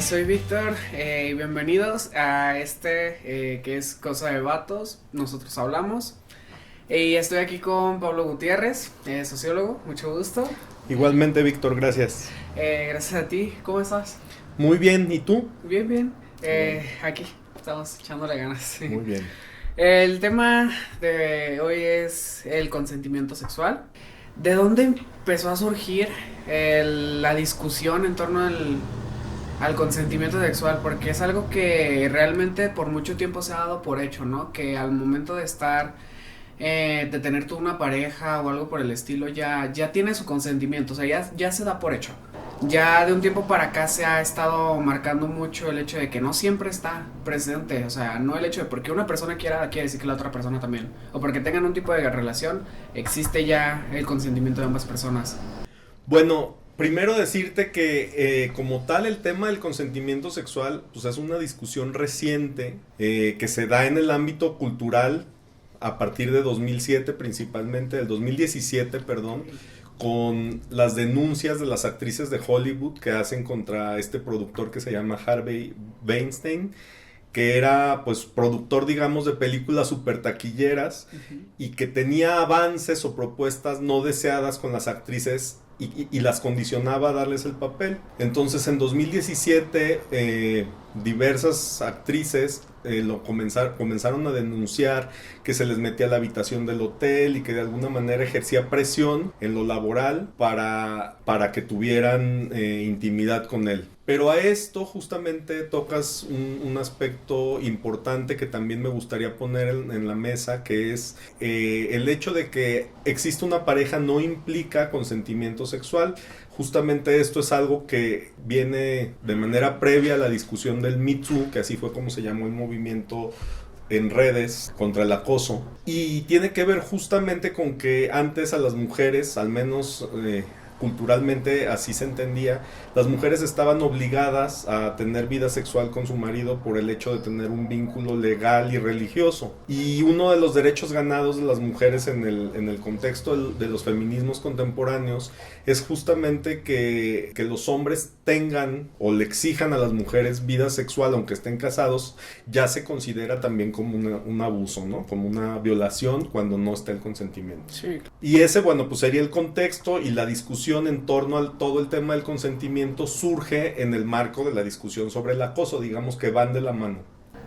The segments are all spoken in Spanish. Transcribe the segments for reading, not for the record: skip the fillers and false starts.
Soy Víctor y bienvenidos a que es Cosa de Vatos, nosotros hablamos. Y estoy aquí con Pablo Gutiérrez, sociólogo, mucho gusto. Igualmente, Víctor, gracias. Gracias a ti, ¿cómo estás? Muy bien, ¿y tú? Bien, bien. Aquí estamos echándole ganas. Sí. Muy bien. El tema de hoy es el consentimiento sexual. ¿De dónde empezó a surgir la discusión en torno al consentimiento sexual? Porque es algo que realmente por mucho tiempo se ha dado por hecho, ¿no? Que al momento de estar, de tener tú una pareja o algo por el estilo, ya tiene su consentimiento, o sea, ya se da por hecho. Ya de un tiempo para acá se ha estado marcando mucho el hecho de que no siempre está presente, o sea, no el hecho de porque una persona quiere decir que la otra persona también, o porque tengan un tipo de relación, existe ya el consentimiento de ambas personas. Bueno, primero decirte que como tal el tema del consentimiento sexual pues es una discusión reciente que se da en el ámbito cultural a partir de 2007 principalmente, del 2017, perdón, con las denuncias de las actrices de Hollywood que hacen contra este productor que se llama Harvey Weinstein, que era pues productor, digamos, de películas super taquilleras y que tenía avances o propuestas no deseadas con las actrices y las condicionaba a darles el papel. Entonces en 2017 diversas actrices comenzaron a denunciar que se les metía a la habitación del hotel y que de alguna manera ejercía presión en lo laboral para que tuvieran intimidad con él. Pero a esto justamente tocas un aspecto importante que también me gustaría poner en la mesa, que es el hecho de que existe una pareja no implica consentimiento sexual. Justamente esto es algo que viene de manera previa a la discusión del Me Too, que así fue como se llamó el movimiento en redes contra el acoso. Y tiene que ver justamente con que antes a las mujeres, al menos culturalmente así se entendía, las mujeres estaban obligadas a tener vida sexual con su marido por el hecho de tener un vínculo legal y religioso. Y uno de los derechos ganados de las mujeres en el contexto de los feminismos contemporáneos es justamente que los hombres tengan o le exijan a las mujeres vida sexual aunque estén casados, ya se considera también como un abuso, ¿no? Como una violación cuando no está el consentimiento. Sí. Y ese, bueno, pues sería el contexto, y la discusión en torno a todo el tema del consentimiento surge en el marco de la discusión sobre el acoso, digamos que van de la mano.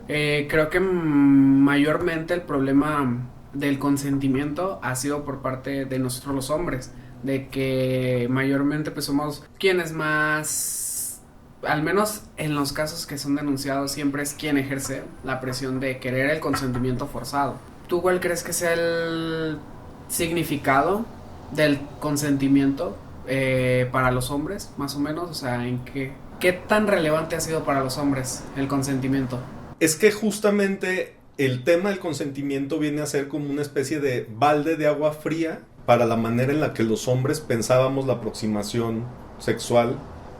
Creo que mayormente el problema del consentimiento ha sido por parte de nosotros los hombres, de que mayormente pues somos quienes más, al menos en los casos que son denunciados, siempre es quien ejerce la presión de querer el consentimiento forzado. ¿Tú cuál crees que sea el significado del consentimiento para los hombres, más o menos? O sea, ¿qué tan relevante ha sido para los hombres el consentimiento? Es que justamente el tema del consentimiento viene a ser como una especie de balde de agua fría para la manera en la que los hombres pensábamos la aproximación sexual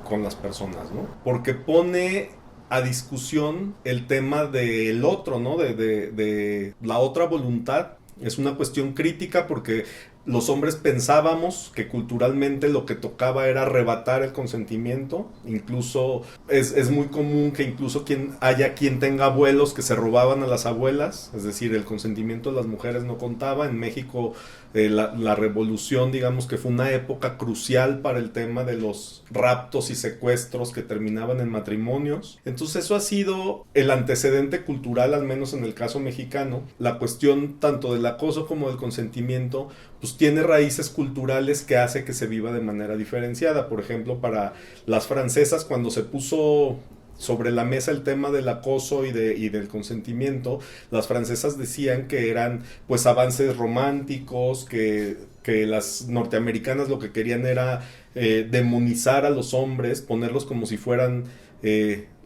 con las personas, ¿no? Porque pone a discusión el tema del otro, ¿no? De la otra voluntad. Es una cuestión crítica porque los hombres pensábamos que culturalmente lo que tocaba era arrebatar el consentimiento. Incluso es muy común que incluso haya quien tenga abuelos que se robaban a las abuelas, es decir, el consentimiento de las mujeres no contaba. En México la revolución, digamos que fue una época crucial para el tema de los raptos y secuestros que terminaban en matrimonios. Entonces eso ha sido el antecedente cultural, al menos en el caso mexicano. La cuestión tanto del acoso como del consentimiento pues tiene raíces culturales que hace que se viva de manera diferenciada. Por ejemplo, para las francesas, cuando se puso sobre la mesa el tema del acoso y del consentimiento, las francesas decían que eran pues avances románticos, que las norteamericanas lo que querían era demonizar a los hombres, ponerlos como si fueran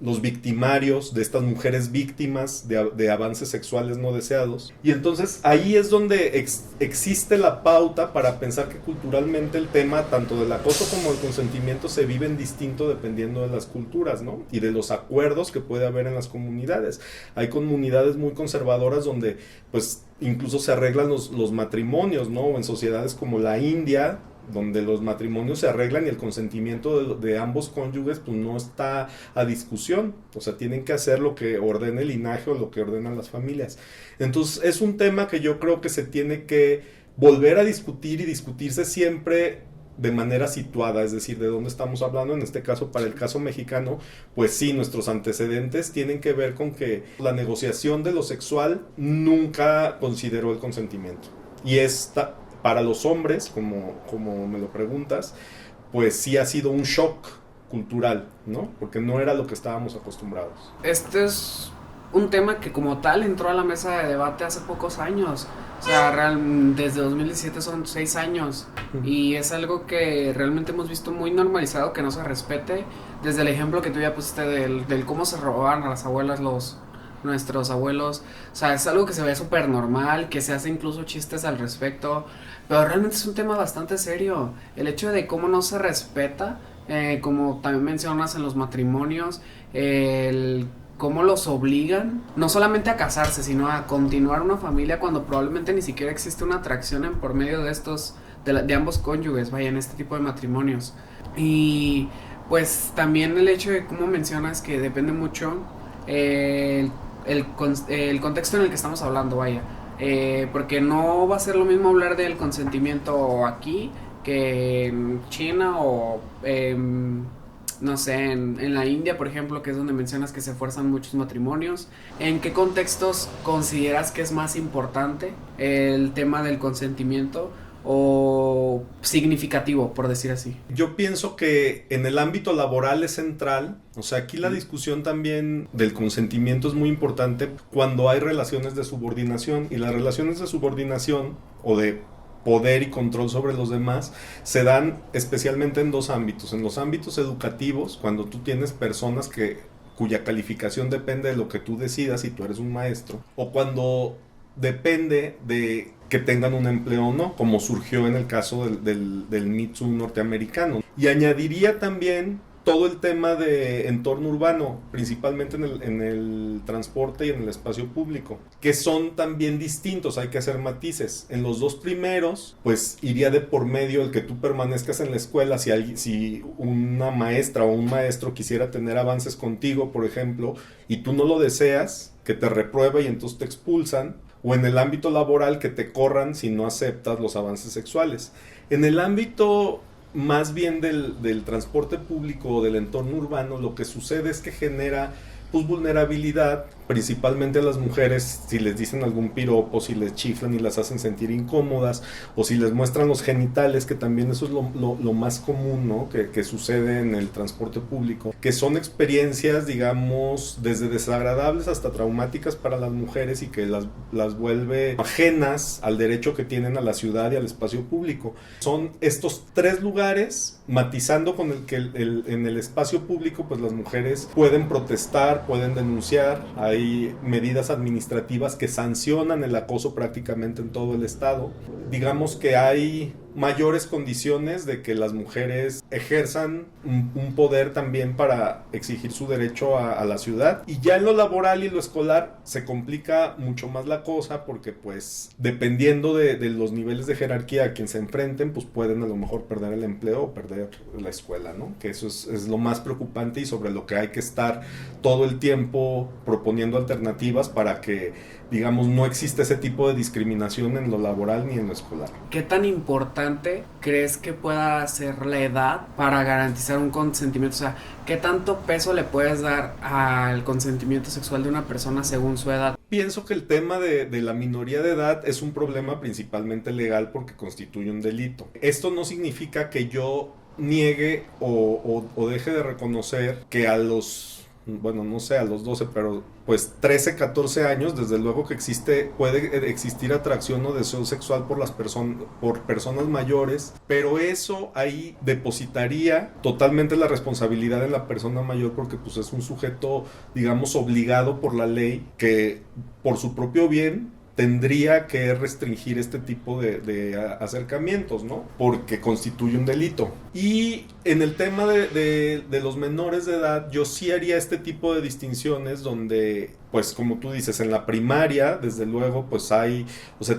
los victimarios de estas mujeres víctimas de avances sexuales no deseados. Y entonces ahí es donde existe la pauta para pensar que culturalmente el tema tanto del acoso como del consentimiento se viven distinto dependiendo de las culturas, ¿no? Y de los acuerdos que puede haber en las comunidades. Hay comunidades muy conservadoras donde pues incluso se arreglan los matrimonios, ¿no? O en sociedades como la India, donde los matrimonios se arreglan y el consentimiento de ambos cónyuges pues no está a discusión, o sea, tienen que hacer lo que ordena el linaje o lo que ordenan las familias. Entonces es un tema que yo creo que se tiene que volver a discutir y discutirse siempre de manera situada, es decir, de dónde estamos hablando. En este caso, para el caso mexicano, pues sí, nuestros antecedentes tienen que ver con que la negociación de lo sexual nunca consideró el consentimiento. Y esta, para los hombres, como me lo preguntas, pues sí ha sido un shock cultural, ¿no? Porque no era lo que estábamos acostumbrados. Este es un tema que como tal entró a la mesa de debate hace pocos años. O sea, desde 2017 son 6 años y es algo que realmente hemos visto muy normalizado, que no se respete. Desde el ejemplo que tú ya pusiste del cómo se robaban a las abuelas nuestros abuelos. O sea, es algo que se ve súper normal, que se hace incluso chistes al respecto, pero realmente es un tema bastante serio. El hecho de cómo no se respeta, como también mencionas en los matrimonios, cómo los obligan no solamente a casarse, sino a continuar una familia cuando probablemente ni siquiera existe una atracción en por medio de estos, de ambos cónyuges, vaya, en este tipo de matrimonios. Y pues también el hecho de cómo mencionas que depende mucho el contexto en el que estamos hablando, vaya. Porque no va a ser lo mismo hablar del consentimiento aquí que en China o no sé, en la India, por ejemplo, que es donde mencionas que se fuerzan muchos matrimonios. ¿En qué contextos consideras que es más importante el tema del consentimiento o significativo, por decir así? Yo pienso que en el ámbito laboral es central, o sea, aquí la discusión también del consentimiento es muy importante cuando hay relaciones de subordinación, y las relaciones de subordinación o de poder y control sobre los demás se dan especialmente en dos ámbitos. En los ámbitos educativos, cuando tú tienes personas cuya calificación depende de lo que tú decidas y tú eres un maestro, o cuando depende de que tengan un empleo o no, como surgió en el caso del Me Too norteamericano. Y añadiría también todo el tema de entorno urbano, principalmente en el transporte y en el espacio público, que son también distintos, hay que hacer matices. En los dos primeros, pues iría de por medio el que tú permanezcas en la escuela. Si una maestra o un maestro quisiera tener avances contigo, por ejemplo, y tú no lo deseas, que te repruebe y entonces te expulsan, o en el ámbito laboral que te corran si no aceptas los avances sexuales. En el ámbito más bien del transporte público o del entorno urbano, lo que sucede es que genera pues vulnerabilidad, principalmente a las mujeres, si les dicen algún piropo, si les chiflan y las hacen sentir incómodas, o si les muestran los genitales, que también eso es lo más común, ¿no? que sucede en el transporte público, que son experiencias, digamos, desde desagradables hasta traumáticas para las mujeres y que las vuelve ajenas al derecho que tienen a la ciudad y al espacio público. Son estos tres lugares, matizando con el que en el espacio público pues las mujeres pueden protestar, pueden denunciar. Hay medidas administrativas que sancionan el acoso prácticamente en todo el estado. Digamos que hay mayores condiciones de que las mujeres ejerzan un poder también para exigir su derecho a la ciudad. Y ya en lo laboral y lo escolar se complica mucho más la cosa, porque pues dependiendo de los niveles de jerarquía a quien se enfrenten, pues pueden a lo mejor perder el empleo o perder la escuela, ¿no? Que eso es lo más preocupante y sobre lo que hay que estar todo el tiempo proponiendo alternativas para que, digamos, no existe ese tipo de discriminación en lo laboral ni en lo escolar. ¿Qué tan importante crees que pueda ser la edad para garantizar un consentimiento? O sea, ¿qué tanto peso le puedes dar al consentimiento sexual de una persona según su edad? Pienso que el tema de la minoría de edad es un problema principalmente legal porque constituye un delito. Esto no significa que yo niegue o deje de reconocer que a los, bueno, no sé, a los 12, pero pues 13, 14 años, desde luego que puede existir atracción o deseo sexual por personas mayores, pero eso ahí depositaría totalmente la responsabilidad en la persona mayor, porque pues es un sujeto, digamos, obligado por la ley que por su propio bien tendría que restringir este tipo de acercamientos, ¿no? Porque constituye un delito. Y en el tema de los menores de edad, yo sí haría este tipo de distinciones donde pues como tú dices, en la primaria, desde luego, pues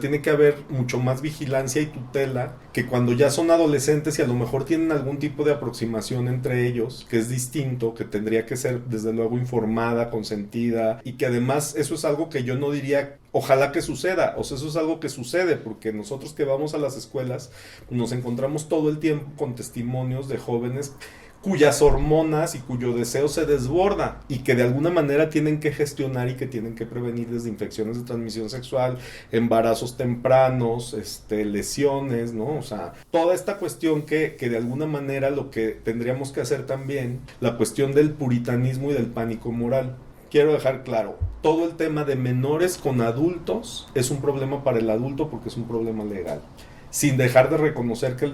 tiene que haber mucho más vigilancia y tutela que cuando ya son adolescentes y a lo mejor tienen algún tipo de aproximación entre ellos, que es distinto, que tendría que ser desde luego informada, consentida, y que además eso es algo que yo no diría ojalá que suceda, o sea, eso es algo que sucede, porque nosotros que vamos a las escuelas nos encontramos todo el tiempo con testimonios de jóvenes cuyas hormonas y cuyo deseo se desborda y que de alguna manera tienen que gestionar y que tienen que prevenir desde infecciones de transmisión sexual, embarazos tempranos, lesiones, ¿no? O sea, toda esta cuestión que de alguna manera lo que tendríamos que hacer también, la cuestión del puritanismo y del pánico moral. Quiero dejar claro, todo el tema de menores con adultos es un problema para el adulto porque es un problema legal, sin dejar de reconocer que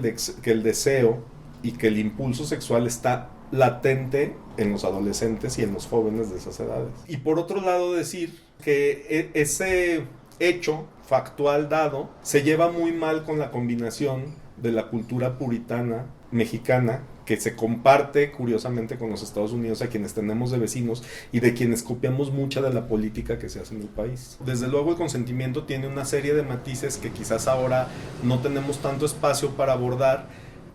el deseo y que el impulso sexual está latente en los adolescentes y en los jóvenes de esas edades. Y por otro lado decir que ese hecho factual dado se lleva muy mal con la combinación de la cultura puritana mexicana que se comparte curiosamente con los Estados Unidos, a quienes tenemos de vecinos y de quienes copiamos mucha de la política que se hace en el país. Desde luego el consentimiento tiene una serie de matices que quizás ahora no tenemos tanto espacio para abordar,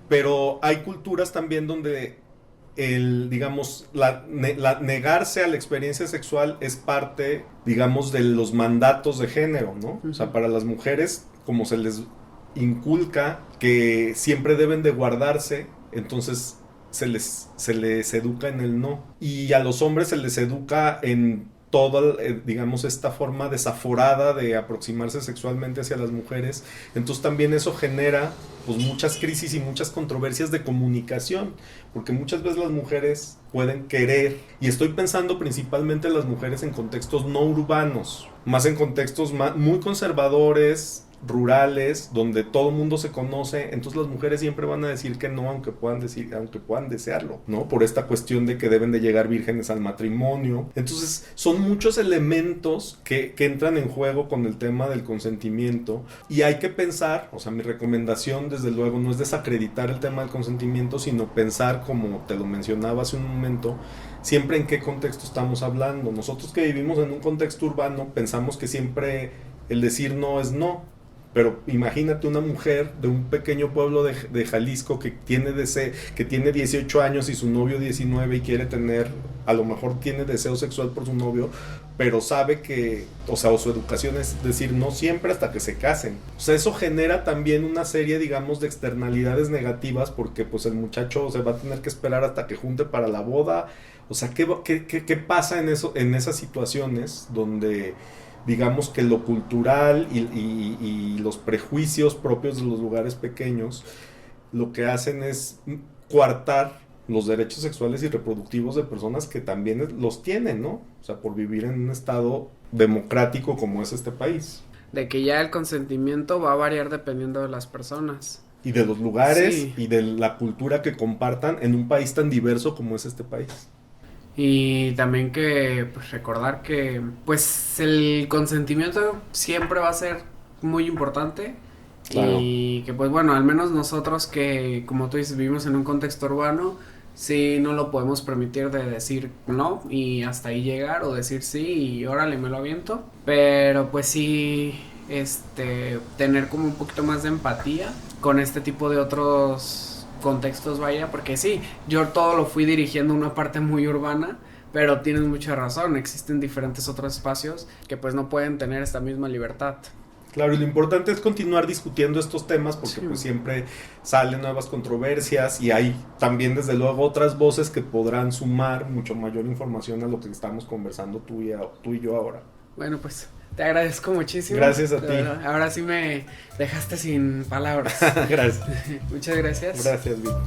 pero hay culturas también donde negarse a la experiencia sexual es parte, digamos, de los mandatos de género, ¿no? O sea, para las mujeres, como se les inculca que siempre deben de guardarse, entonces se les educa en el no. Y a los hombres se les educa en toda, digamos, esta forma desaforada de aproximarse sexualmente hacia las mujeres. Entonces también eso genera pues muchas crisis y muchas controversias de comunicación, porque muchas veces las mujeres pueden querer, y estoy pensando principalmente en las mujeres en contextos no urbanos, más en contextos muy conservadores, rurales, donde todo el mundo se conoce, entonces las mujeres siempre van a decir que no, aunque puedan desearlo, ¿no? Por esta cuestión de que deben de llegar vírgenes al matrimonio. Entonces, son muchos elementos que entran en juego con el tema del consentimiento, y hay que pensar, o sea, mi recomendación desde luego no es desacreditar el tema del consentimiento, sino pensar, como te lo mencionaba hace un momento, siempre en qué contexto estamos hablando. Nosotros que vivimos en un contexto urbano, pensamos que siempre el decir no es no. Pero imagínate una mujer de un pequeño pueblo de Jalisco que tiene 18 años y su novio 19 y quiere tener, a lo mejor tiene deseo sexual por su novio, pero sabe que, o su educación es decir no siempre hasta que se casen. O sea, eso genera también una serie, digamos, de externalidades negativas, porque pues el muchacho se va a tener que esperar hasta que junte para la boda. O sea, ¿qué pasa en esas situaciones donde digamos que lo cultural y los prejuicios propios de los lugares pequeños lo que hacen es coartar los derechos sexuales y reproductivos de personas que también los tienen, ¿no? O sea, por vivir en un estado democrático como es este país. De que ya el consentimiento va a variar dependiendo de las personas. Y de los lugares, sí, y de la cultura que compartan en un país tan diverso como es este país. Y también que pues, recordar que pues el consentimiento siempre va a ser muy importante. Claro. Y que pues bueno, al menos nosotros que como tú dices vivimos en un contexto urbano, sí no lo podemos permitir de decir no y hasta ahí llegar, o decir sí y órale me lo aviento, pero pues sí tener como un poquito más de empatía con este tipo de otros contextos, vaya, porque sí, yo todo lo fui dirigiendo a una parte muy urbana, pero tienes mucha razón, existen diferentes otros espacios que pues no pueden tener esta misma libertad. Claro, y lo importante es continuar discutiendo estos temas porque sí, pues siempre salen nuevas controversias y hay también desde luego otras voces que podrán sumar mucho mayor información a lo que estamos conversando tú y yo ahora. Bueno, pues te agradezco muchísimo. Gracias a ti. Ahora sí me dejaste sin palabras. Gracias. Muchas gracias. Gracias, Víctor.